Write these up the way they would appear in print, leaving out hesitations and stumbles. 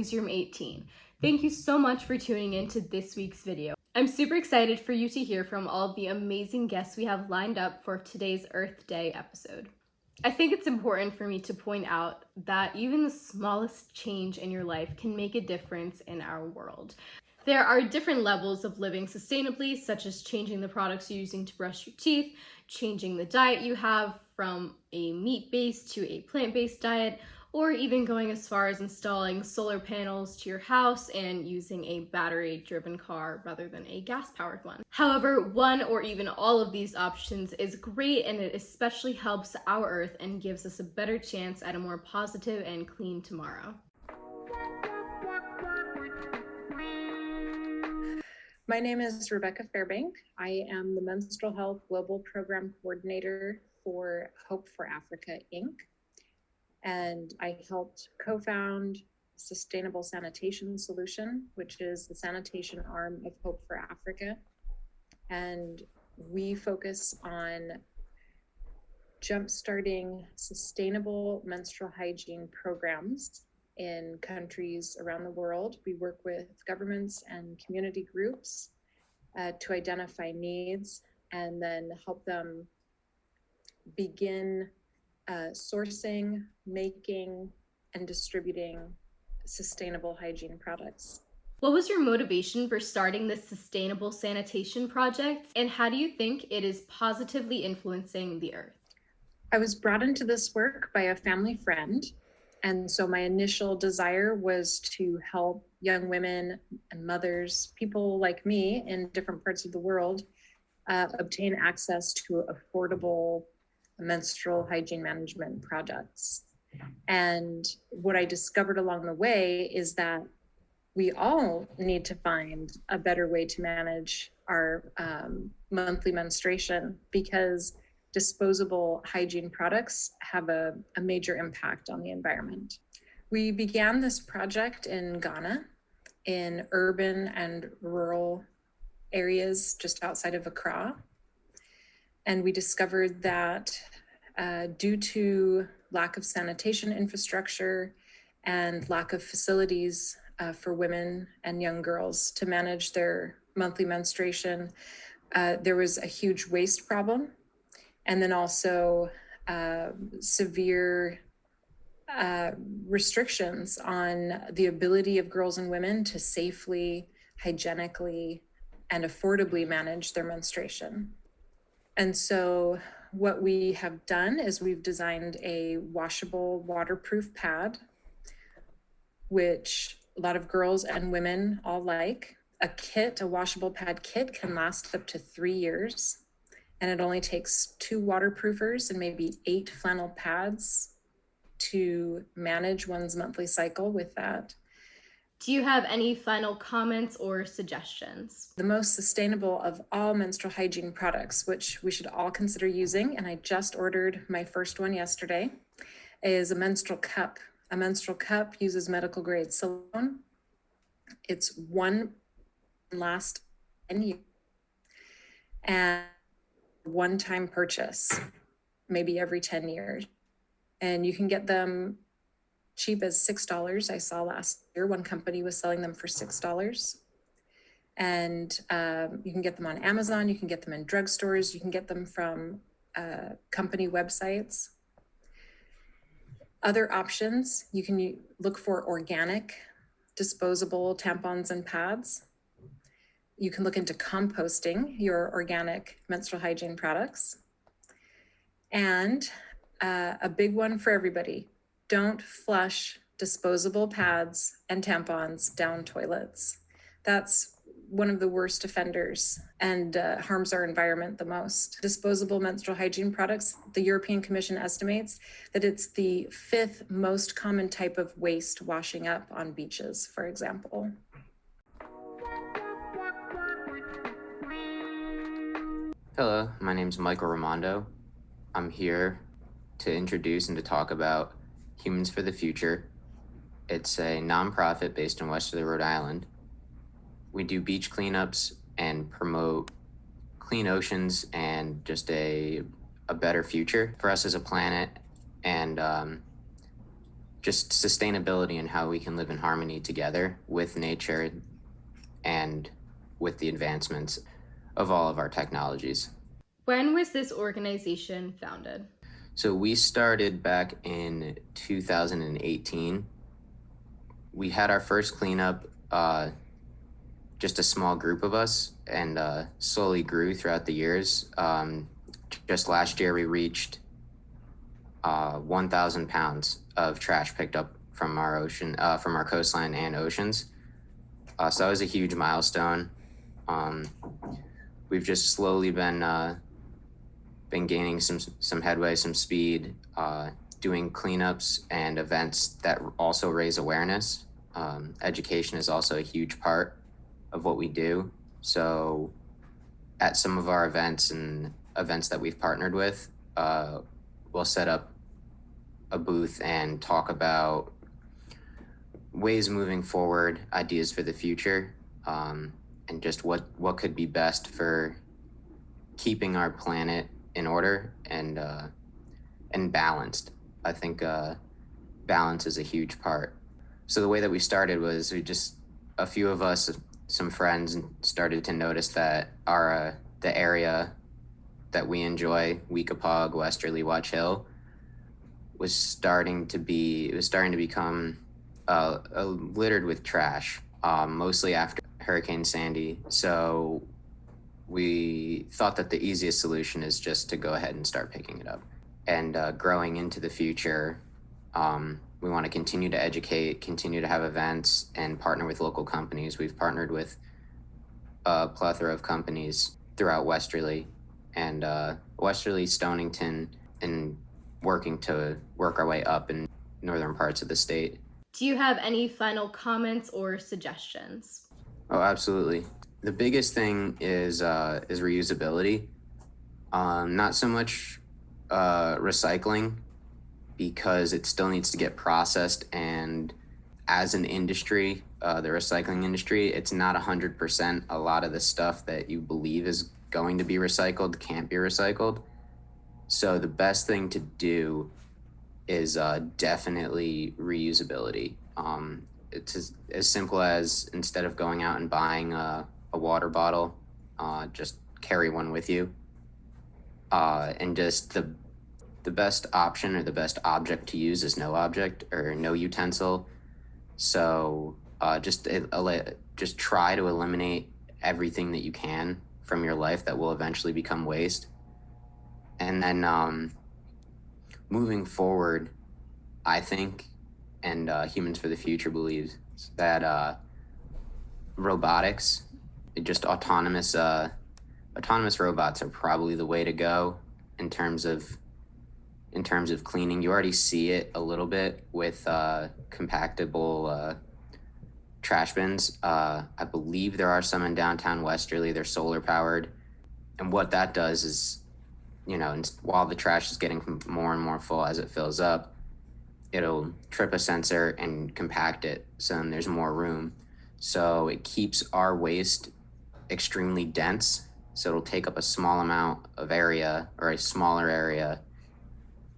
NewzRoom18. Thank you so much for tuning in to this week's video. I'm super excited for you to hear from all of the amazing guests we have lined up for today's Earth Day episode. I think it's important for me to point out that even the smallest change in your life can make a difference in our world. There are different levels of living sustainably, such as changing the products you're using to brush your teeth, changing the diet you have from a meat-based to a plant-based diet, or even going as far as installing solar panels to your house and using a battery-driven car rather than a gas-powered one. However, one or even all of these options is great, and it especially helps our Earth and gives us a better chance at a more positive and clean tomorrow. My name is Rebecca Fairbank. I am the Menstrual Health Global Program Coordinator for Hope for Africa, Inc. And I helped co-found Sustainable Sanitation Solution, which is the sanitation arm of Hope for Africa. And we focus on jumpstarting sustainable menstrual hygiene programs in countries around the world. We work with governments and community groups to identify needs and then help them begin sourcing, making, and distributing sustainable hygiene products. What was your motivation for starting this sustainable sanitation project, and how do you think it is positively influencing the Earth? I was brought into this work by a family friend. And so my initial desire was to help young women and mothers, people like me in different parts of the world, obtain access to affordable menstrual hygiene management products. And what I discovered along the way is that we all need to find a better way to manage our monthly menstruation, because disposable hygiene products have a major impact on the environment. We began this project in Ghana, in urban and rural areas just outside of Accra. And we discovered that due to lack of sanitation infrastructure and lack of facilities for women and young girls to manage their monthly menstruation, there was a huge waste problem. And then also severe restrictions on the ability of girls and women to safely, hygienically, and affordably manage their menstruation. And so what we have done is we've designed a washable, waterproof pad, which a lot of girls and women all like. A washable pad kit can last up to 3 years. And it only takes 2 waterproofers and maybe 8 flannel pads to manage one's monthly cycle with that. Do you have any final comments or suggestions? The most sustainable of all menstrual hygiene products, which we should all consider using, and I just ordered my first one yesterday, is a menstrual cup. A menstrual cup uses medical grade silicone. It's last 10 years. And one-time purchase, maybe every 10 years. And you can get them cheap as $6. I saw last year one company was selling them for $6. And you can get them on Amazon, you can get them in drugstores, you can get them from company websites. Other options, you can look for organic disposable tampons and pads. You can look into composting your organic menstrual hygiene products. And a big one for everybody, don't flush disposable pads and tampons down toilets. That's one of the worst offenders and harms our environment the most. Disposable menstrual hygiene products, the European Commission estimates that it's the 5th most common type of waste washing up on beaches, for example. Hello, my name is Michael Ramondo. I'm here to introduce and to talk about Humans for the Future. It's a nonprofit based in Westerly, Rhode Island. We do beach cleanups and promote clean oceans and just a better future for us as a planet. And just sustainability and how we can live in harmony together with nature and with the advancements of all of our technologies. When was this organization founded? So we started back in 2018. We had our first cleanup, just a small group of us, and slowly grew throughout the years. Just last year, we reached 1,000 pounds of trash picked up from our ocean, from our coastline and oceans. So that was a huge milestone. We've just slowly been gaining some headway, some speed, doing cleanups and events that also raise awareness. Education is also a huge part of what we do. So at some of our events and events that we've partnered with, we'll set up a booth and talk about ways moving forward, ideas for the future, and just what could be best for keeping our planet in order and balanced. I think balance is a huge part. So the way that we started was a few of us, some friends, started to notice that the area that we enjoy, Weekapaug, Westerly, Watch Hill, was starting to become littered with trash, mostly after Hurricane Sandy. So we thought that the easiest solution is just to go ahead and start picking it up. And growing into the future, we want to continue to educate, continue to have events, and partner with local companies. We've partnered with a plethora of companies throughout Westerly and Westerly, Stonington, and working to work our way up in northern parts of the state. Do you have any final comments or suggestions? Oh, absolutely. The biggest thing is reusability. Not so much recycling, because it still needs to get processed, and as an industry, the recycling industry, it's not 100%. A lot of the stuff that you believe is going to be recycled can't be recycled. So the best thing to do is definitely reusability. It's as simple as, instead of going out and buying a water bottle, just carry one with you. And just the best option or the best object to use is no object or no utensil. So just try to eliminate everything that you can from your life that will eventually become waste. And then moving forward, I think, and Humans for the Future believes, that robotics, just autonomous robots, are probably the way to go in terms of cleaning. You already see it a little bit with compactable trash bins. I believe there are some in downtown Westerly. They're solar powered, and what that does is, while the trash is getting more and more full as it fills up, it'll trip a sensor and compact it, so then there's more room. So it keeps our waste extremely dense, so it'll take up a small amount of area, or a smaller area,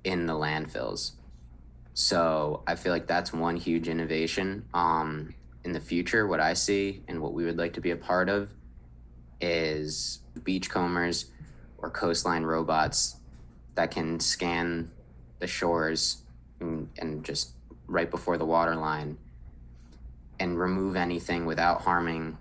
in the landfills. So I feel like that's one huge innovation. In the future, what I see and what we would like to be a part of is beachcombers or coastline robots that can scan the shores and just right before the water line and remove anything without harming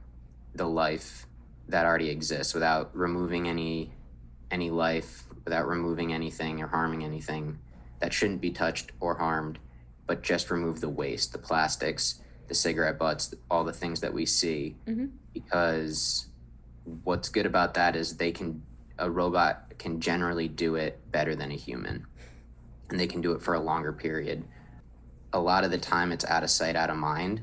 the life that already exists, without removing any life, without removing anything or harming anything that shouldn't be touched or harmed, but just remove the waste, the plastics, the cigarette butts, all the things that we see. Mm-hmm. Because what's good about that is a robot can generally do it better than a human, and they can do it for a longer period. A lot of the time it's out of sight, out of mind.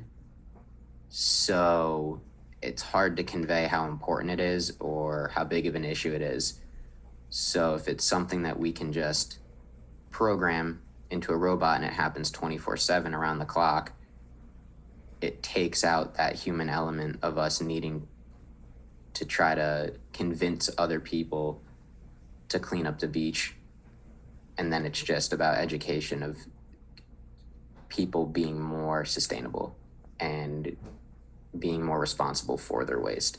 So it's hard to convey how important it is or how big of an issue it is. So if it's something that we can just program into a robot and it happens 24/7 around the clock, it takes out that human element of us needing to try to convince other people to clean up the beach. And then it's just about education of people being more sustainable and being more responsible for their waste.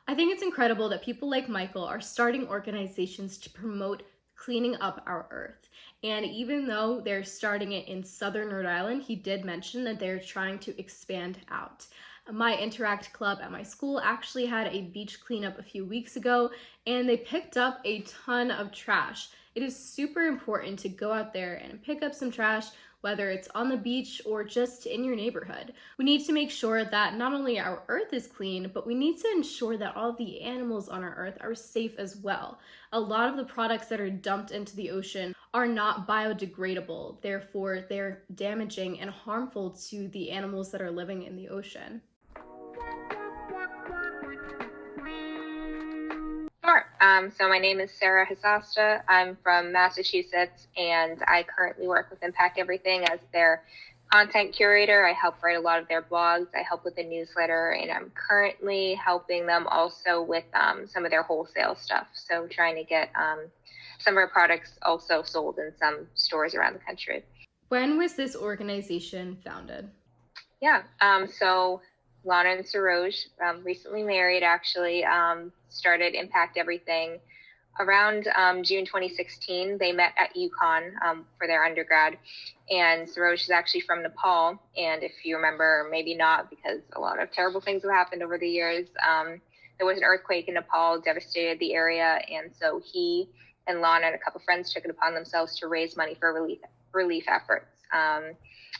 I think it's incredible that people like Michael are starting organizations to promote cleaning up our earth. And even though they're starting it in southern Rhode Island, he did mention that they're trying to expand out. My Interact Club at my school actually had a beach cleanup a few weeks ago, and they picked up a ton of trash. It is super important to go out there and pick up some trash, whether it's on the beach or just in your neighborhood. We need to make sure that not only our earth is clean, but we need to ensure that all of the animals on our earth are safe as well. A lot of the products that are dumped into the ocean are not biodegradable, therefore they're damaging and harmful to the animals that are living in the ocean. Sure. So my name is Sarah Hasasta. I'm from Massachusetts, and I currently work with Impact Everything as their content curator. I help write a lot of their blogs. I help with the newsletter, and I'm currently helping them also with some of their wholesale stuff. So trying to get some of our products also sold in some stores around the country. When was this organization founded? Yeah. So Lana and Saroj, recently married, actually, started Impact Everything around June 2016. They met at UConn for their undergrad, and Saroj is actually from Nepal. And if you remember, maybe not, because a lot of terrible things have happened over the years. There was an earthquake in Nepal, devastated the area, and so he and Lana and a couple friends took it upon themselves to raise money for relief efforts.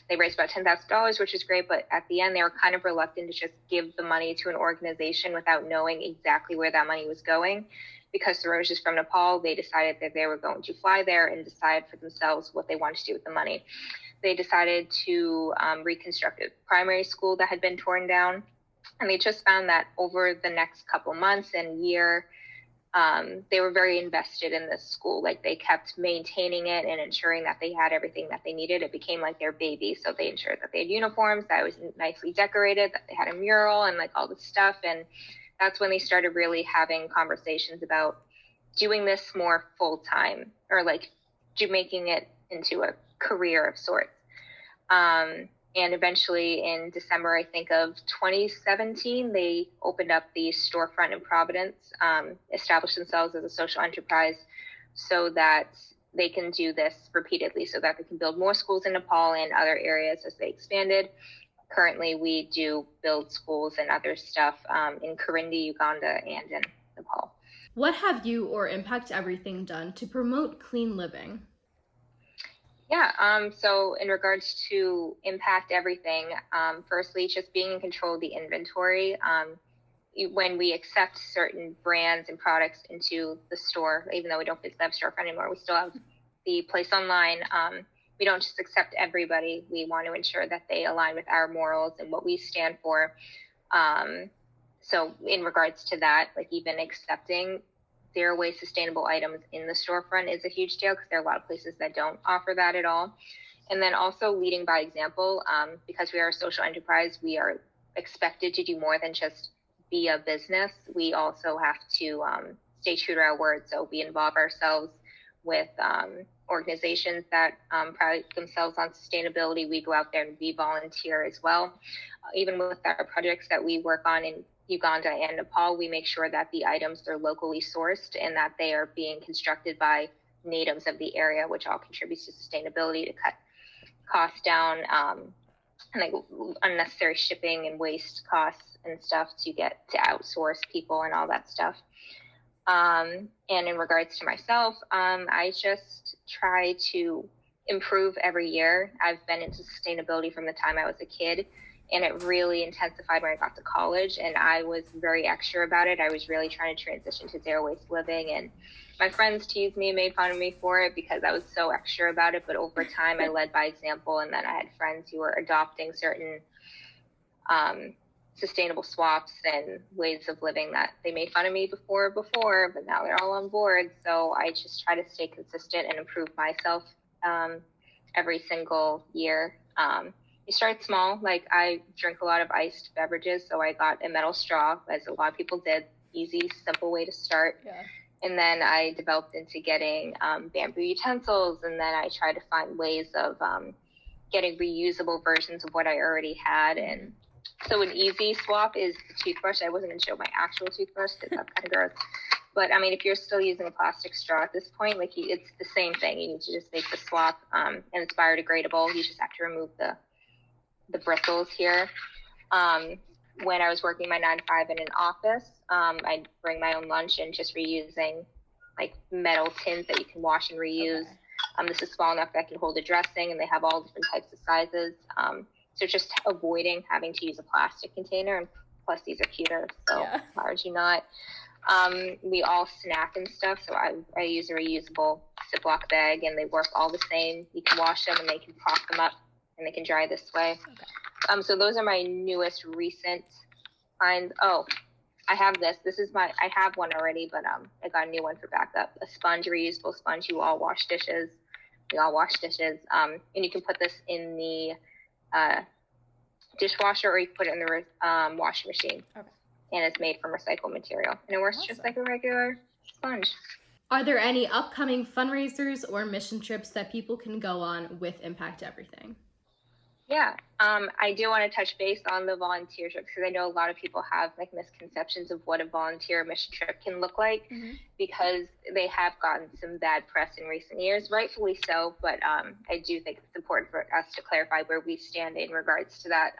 They raised about $10,000, which is great, but at the end, they were kind of reluctant to just give the money to an organization without knowing exactly where that money was going. Because Saroj is from Nepal, they decided that they were going to fly there and decide for themselves what they wanted to do with the money. They decided to reconstruct a primary school that had been torn down, and they just found that over the next couple months and year, they were very invested in this school. Like, they kept maintaining it and ensuring that they had everything that they needed. It became like their baby. So they ensured that they had uniforms, that it was nicely decorated, that they had a mural and like all this stuff. And that's when they started really having conversations about doing this more full time, or like making it into a career of sorts. And eventually in December, I think, of 2017, they opened up the storefront in Providence, established themselves as a social enterprise so that they can do this repeatedly, so that they can build more schools in Nepal and other areas as they expanded. Currently, we do build schools and other stuff in Karindi, Uganda, and in Nepal. What have you or Impact Everything done to promote clean living? Yeah, so in regards to Impact Everything, firstly, just being in control of the inventory. When we accept certain brands and products into the store, even though we don't physically have storefront anymore, we still have the place online. We don't just accept everybody. We want to ensure that they align with our morals and what we stand for. So in regards to that, like even accepting zero waste sustainable items in the storefront is a huge deal, because there are a lot of places that don't offer that at all. And then also leading by example, because we are a social enterprise, we are expected to do more than just be a business. We also have to stay true to our word. So we involve ourselves with organizations that pride themselves on sustainability. We go out there and we volunteer as well. Even with our projects that we work on in Uganda and Nepal, we make sure that the items are locally sourced and that they are being constructed by natives of the area, which all contributes to sustainability, to cut costs down, and like unnecessary shipping and waste costs and stuff to get to outsource people and all that stuff. And in regards to myself, I just try to improve every year. I've been into sustainability from the time I was a kid, and it really intensified when I got to college, and I was very extra about it. I was really trying to transition to zero waste living, and my friends teased me and made fun of me for it because I was so extra about it. But over time, I led by example, and then I had friends who were adopting certain sustainable swaps and ways of living that they made fun of me before, but now they're all on board. So I just try to stay consistent and improve myself every single year. You start small. Like, I drink a lot of iced beverages, so I got a metal straw, as a lot of people did. Easy, simple way to start. Yeah. And then I developed into getting bamboo utensils, and then I tried to find ways of getting reusable versions of what I already had. And so an easy swap is the toothbrush. I wasn't going to show my actual toothbrush because that's kind of gross. But I mean, if you're still using a plastic straw at this point, like it's the same thing. You need to just make the swap, and it's biodegradable. You just have to remove the bristles here. When I was working my 9 to 5 in an office, I'd bring my own lunch and just reusing like metal tins that you can wash and reuse. Okay. This is small enough that I can hold a dressing, and they have all different types of sizes. So just avoiding having to use a plastic container, and plus these are cuter, so why would you not? We all snack and stuff, so I use a reusable Ziploc bag, and they work all the same. You can wash them, and they can prop them up, and they can dry this way. Okay. So those are my newest recent finds. Oh, I have this. I have one already, but I got a new one for backup. A sponge, reusable sponge. You all wash dishes. We all wash dishes. And you can put this in the dishwasher, or you can put it in the washing machine. Okay. And it's made from recycled material. And it works just like a regular sponge. Are there any upcoming fundraisers or mission trips that people can go on with Impact Everything? Yeah, I do want to touch base on the volunteer trip, because I know a lot of people have like misconceptions of what a volunteer mission trip can look like, because they have gotten some bad press in recent years, rightfully so, but I do think it's important for us to clarify where we stand in regards to that.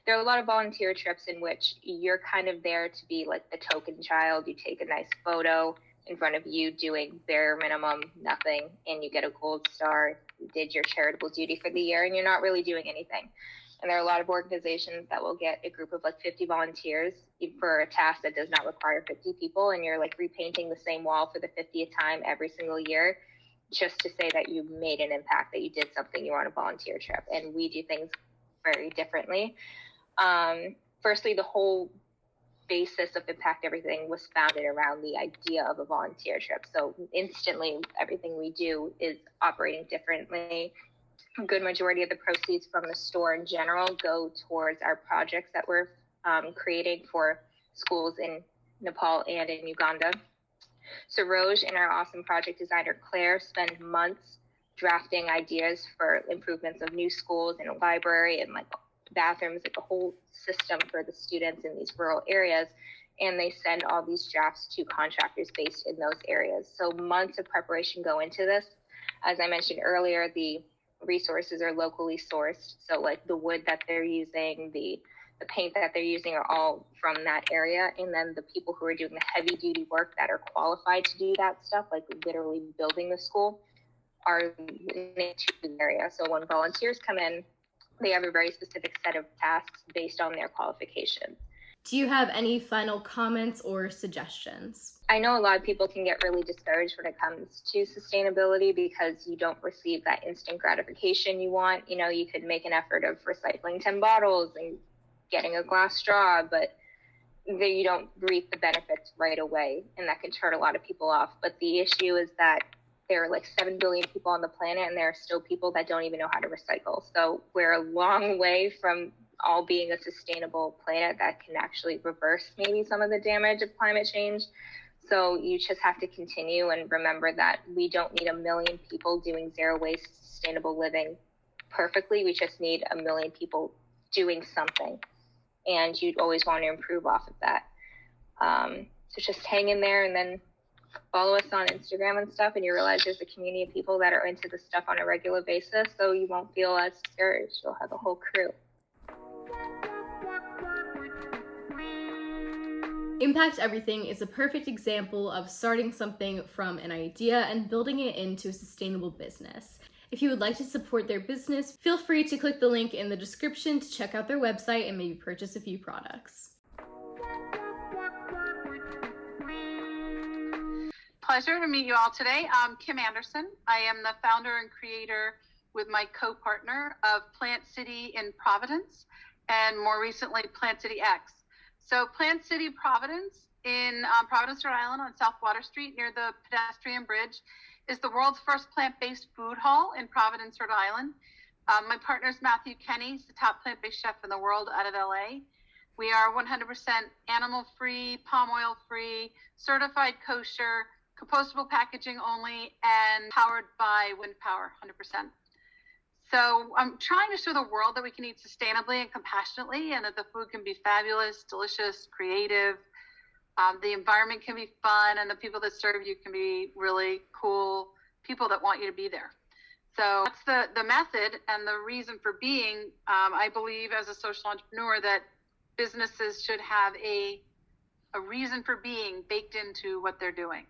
There are a lot of volunteer trips in which you're kind of there to be like the token child. You take a nice photo in front of you doing bare minimum nothing, and you get a gold star. You did your charitable duty for the year, and you're not really doing anything. And there are a lot of organizations that will get a group of like 50 volunteers for a task that does not require 50 people, and you're like repainting the same wall for the 50th time every single year, just to say that you made an impact, that you did something, you were on a volunteer trip. And we do things very differently. Firstly, the whole basis of Impact Everything was founded around the idea of a volunteer trip. So instantly, everything we do is operating differently. A good majority of the proceeds from the store in general go towards our projects that we're creating for schools in Nepal and in Uganda. So Roj and our awesome project designer Claire spend months drafting ideas for improvements of new schools and a library and like bathrooms, like a whole system for the students in these rural areas. And they send all these drafts to contractors based in those areas. So months of preparation go into this. As I mentioned earlier, the resources are locally sourced. So like the wood that they're using, the paint that they're using are all from that area. And then the people who are doing the heavy duty work that are qualified to do that stuff, like literally building the school, are in the area. So when volunteers come in, they have a very specific set of tasks based on their qualifications. Do you have any final comments or suggestions? I know a lot of people can get really discouraged when it comes to sustainability because you don't receive that instant gratification you want. You know, you could make an effort of recycling 10 bottles and getting a glass straw, but you don't reap the benefits right away, and that can turn a lot of people off. But the issue is that there are like 7 billion people on the planet, and there are still people that don't even know how to recycle. So we're a long way from all being a sustainable planet that can actually reverse maybe some of the damage of climate change. So you just have to continue and remember that we don't need 1 million people doing zero waste sustainable living perfectly. We just need 1 million people doing something, and you'd always want to improve off of that. So just hang in there, and then follow us on Instagram and stuff, and you realize there's a community of people that are into this stuff on a regular basis, so you won't feel as discouraged. You'll have a whole crew. Impact Everything is a perfect example of starting something from an idea and building it into a sustainable business. If you would like to support their business, feel free to click the link in the description to check out their website and maybe purchase a few products. Pleasure to meet you all today. I'm Kim Anderson. I am the founder and creator with my co-partner of Plant City in Providence, and more recently Plant City X. So Plant City Providence in Providence, Rhode Island on South Water Street near the pedestrian bridge is the world's first plant-based food hall in Providence, Rhode Island. My partner is Matthew Kenny. He's the top plant-based chef in the world out of LA. We are 100% animal-free, palm oil-free, certified kosher, compostable packaging only, and powered by wind power, 100%. So I'm trying to show the world that we can eat sustainably and compassionately, and that the food can be fabulous, delicious, creative. The environment can be fun, and the people that serve you can be really cool people that want you to be there. So that's the method and the reason for being. I believe as a social entrepreneur that businesses should have a reason for being baked into what they're doing.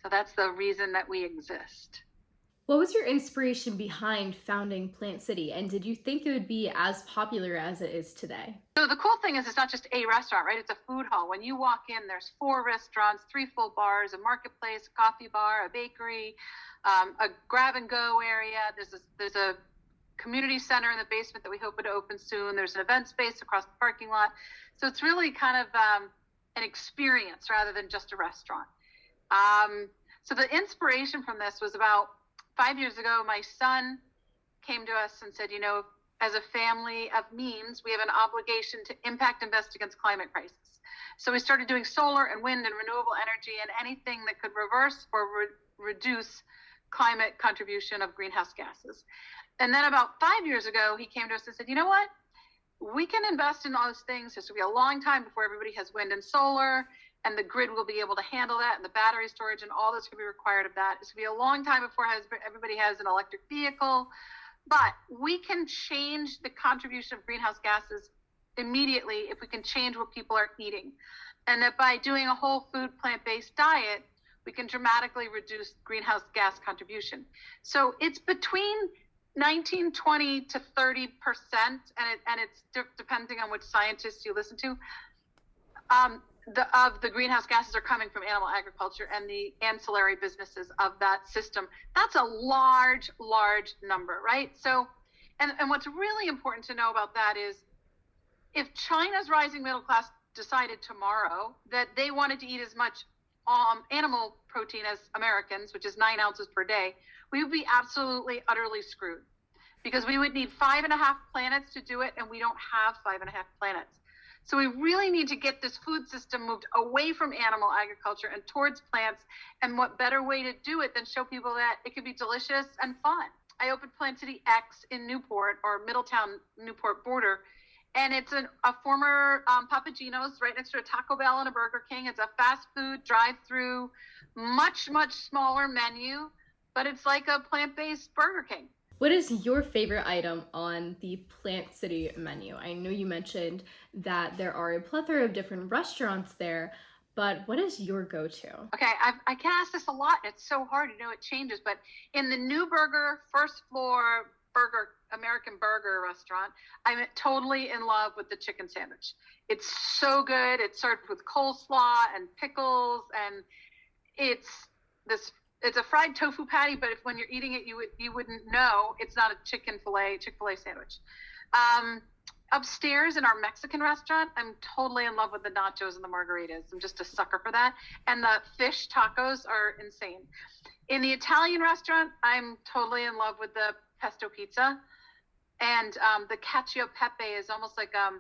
So that's the reason that we exist. What was your inspiration behind founding Plant City, and did you think it would be as popular as it is today? So the cool thing is it's not just a restaurant, right? It's a food hall. When you walk in, there's 4 restaurants, 3 full bars, a marketplace, a coffee bar, a bakery, a grab and go area. There's a community center in the basement that we hope to open soon. There's an event space across the parking lot. So it's really kind of an experience rather than just a restaurant. So the inspiration from this was about 5 years ago. My son came to us and said, as a family of means, we have an obligation to impact invest against climate crisis. So we started doing solar and wind and renewable energy and anything that could reverse or reduce climate contribution of greenhouse gases. And then about 5 years ago, he came to us and said, you know what? We can invest in those things. This will be a long time before everybody has wind and solar, and the grid will be able to handle that, and the battery storage and all that's going to be required of that. It's going to be a long time before everybody has an electric vehicle. But we can change the contribution of greenhouse gases immediately if we can change what people are eating. And that by doing a whole food, plant-based diet, we can dramatically reduce greenhouse gas contribution. So it's between 19, 20 to 30%, and it's depending on which scientists you listen to, of the greenhouse gases are coming from animal agriculture and the ancillary businesses of that system. That's a large, large number, right? So, and what's really important to know about that is if China's rising middle class decided tomorrow that they wanted to eat as much animal protein as Americans, which is 9 ounces per day, we would be absolutely, utterly screwed, because we would need 5.5 planets to do it, and we don't have 5.5 planets. So we really need to get this food system moved away from animal agriculture and towards plants. And what better way to do it than show people that it can be delicious and fun? I opened Plant City X in Newport, or Middletown, Newport border. And it's a former Papagino's right next to a Taco Bell and a Burger King. It's a fast food drive-through, much, much smaller menu, but it's like a plant-based Burger King. What is your favorite item on the Plant City menu? I know you mentioned that there are a plethora of different restaurants there, but what is your go-to? Okay, I get asked this a lot. It's so hard, it changes, but in the New Burger, first floor American burger restaurant, I'm totally in love with the chicken sandwich. It's so good. It's served with coleslaw and pickles, and it's a fried tofu patty, but when you're eating it, you wouldn't know it's not a Chick-fil-A sandwich. Upstairs in our Mexican restaurant, I'm totally in love with the nachos and the margaritas. I'm just a sucker for that. And the fish tacos are insane. In the Italian restaurant, I'm totally in love with the pesto pizza. And the cacio e pepe is almost like a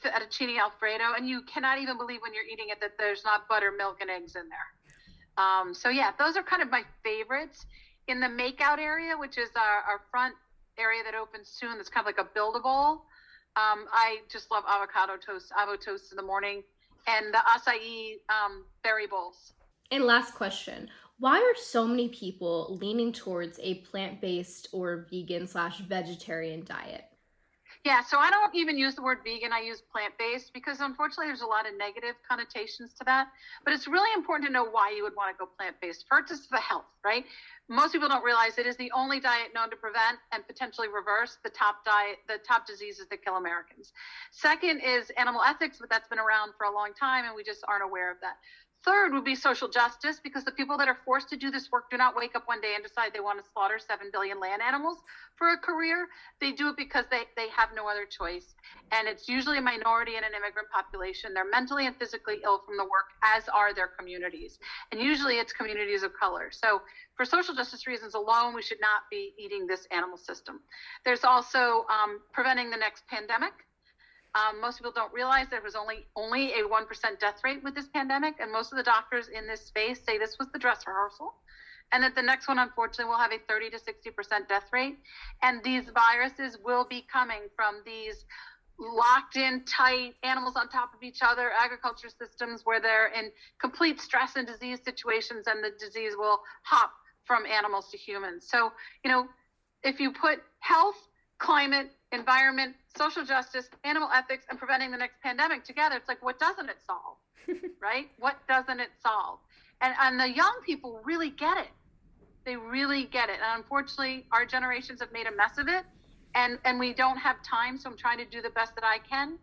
fettuccine alfredo. And you cannot even believe when you're eating it that there's not butter, milk, and eggs in there. So yeah, those are kind of my favorites. In the makeout area, which is our front area that opens soon, that's kind of like a buildable. I just love avocado toast in the morning, and the acai berry bowls. And last question, why are so many people leaning towards a plant-based or vegan/vegetarian diet? Yeah, so I don't even use the word vegan. I use plant-based because unfortunately there's a lot of negative connotations to that. But it's really important to know why you would want to go plant-based. First is the health, right? Most people don't realize it is the only diet known to prevent and potentially reverse the top diseases that kill Americans. Second is animal ethics, but that's been around for a long time and we just aren't aware of that. Third would be social justice, because the people that are forced to do this work do not wake up one day and decide they want to slaughter 7 billion land animals for a career. They do it because they have no other choice. And it's usually a minority and an immigrant population. They're mentally and physically ill from the work, as are their communities. And usually it's communities of color. So for social justice reasons alone, we should not be eating this animal system. There's also preventing the next pandemic. Most people don't realize there was only a 1% death rate with this pandemic, and most of the doctors in this space say this was the dress rehearsal, and that the next one, unfortunately, will have a 30 to 60% death rate. And these viruses will be coming from these locked in tight animals on top of each other agriculture systems where they're in complete stress and disease situations, and the disease will hop from animals to humans. So, you know, if you put health, climate, environment, social justice, animal ethics, and preventing the next pandemic together, it's like, what doesn't it solve? Right? What doesn't it solve? And the young people really get it. They really get it. And unfortunately, our generations have made a mess of it, and we don't have time. So I'm trying to do the best that I can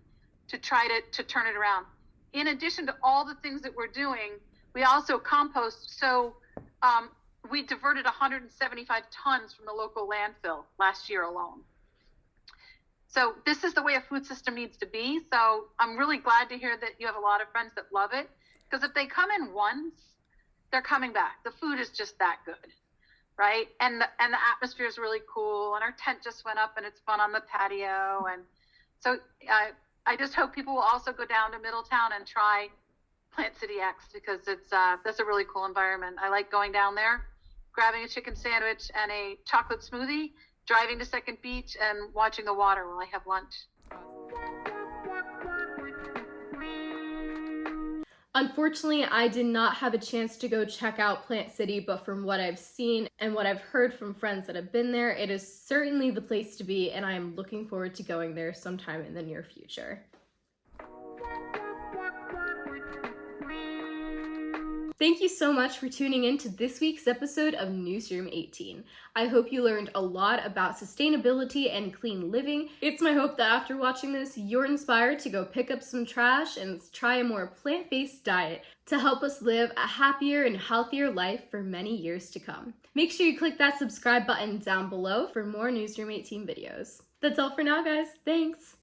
to try to turn it around. In addition to all the things that we're doing, we also compost. So we diverted 175 tons from the local landfill last year alone. So this is the way a food system needs to be. So I'm really glad to hear that you have a lot of friends that love it, because if they come in once, they're coming back. The food is just that good, right? And the atmosphere is really cool, and our tent just went up, and it's fun on the patio. And so I just hope people will also go down to Middletown and try Plant City X, because that's a really cool environment. I like going down there, grabbing a chicken sandwich and a chocolate smoothie, driving to Second Beach, and watching the water while I have lunch. Unfortunately, I did not have a chance to go check out Plant City, but from what I've seen and what I've heard from friends that have been there, it is certainly the place to be, and I am looking forward to going there sometime in the near future. Thank you so much for tuning in to this week's episode of Newsroom 18. I hope you learned a lot about sustainability and clean living. It's my hope that after watching this, you're inspired to go pick up some trash and try a more plant-based diet to help us live a happier and healthier life for many years to come. Make sure you click that subscribe button down below for more Newsroom 18 videos. That's all for now, guys. Thanks!